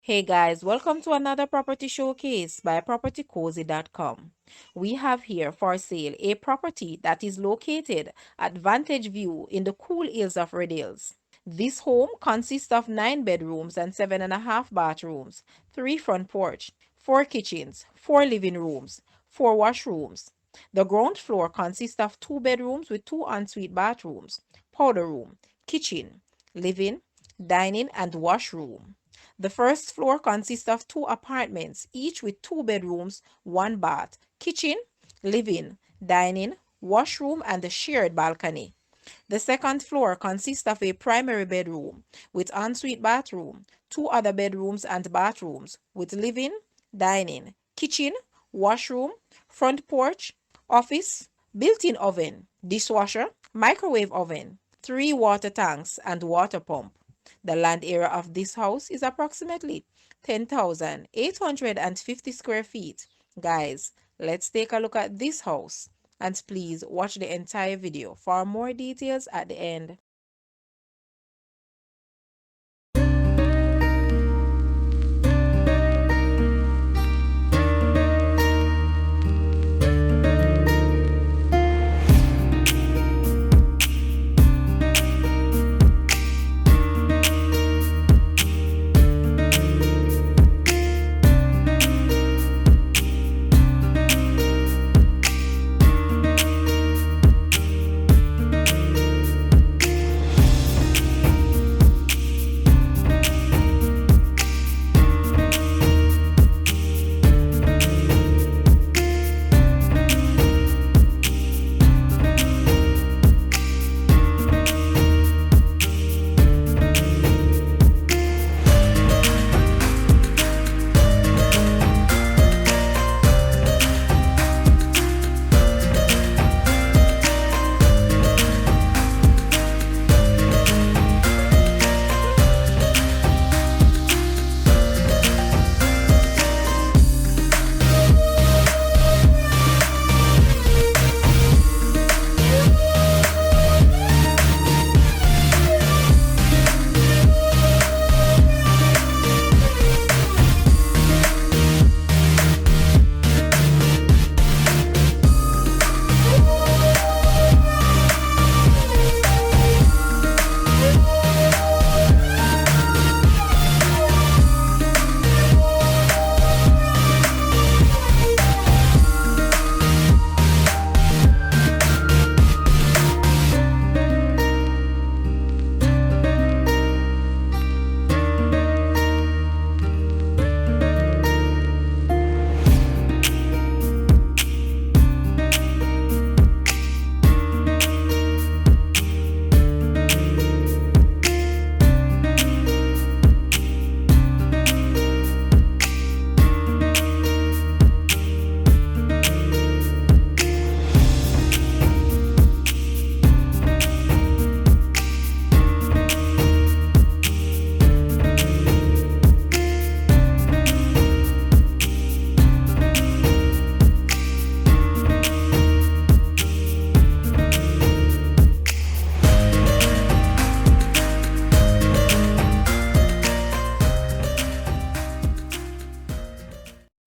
Hey guys, welcome to another property showcase by propertycozy.com. We have here for sale a property that is located at Vantage View in the cool hills of Red Hills. This home consists of 9 bedrooms and 7.5 bathrooms, 3 front porch, 4 kitchens, 4 living rooms, 4 washrooms. The ground floor consists of 2 bedrooms with 2 ensuite bathrooms, powder room, kitchen, living, dining, and washroom. The first floor consists of 2 apartments, each with 2 bedrooms, 1 bath, kitchen, living, dining, washroom, and a shared balcony. The second floor consists of a primary bedroom with ensuite bathroom, 2 other bedrooms and bathrooms with living, dining, kitchen, washroom, front porch, office, built-in oven, dishwasher, microwave oven, 3 water tanks, and water pump. The land area of this house is approximately 10,850 square feet. Guys, let's take a look at this house and please watch the entire video for more details at the end.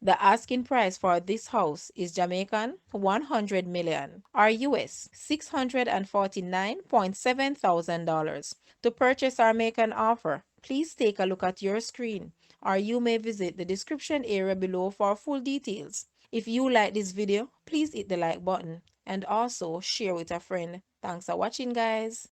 The asking price for this house is Jamaican 100 million or US $649,700. To purchase or make an offer, please take a look at your screen or you may visit the description area below for full details. If you like this video, please hit the like button and also share with a friend. Thanks for watching, guys.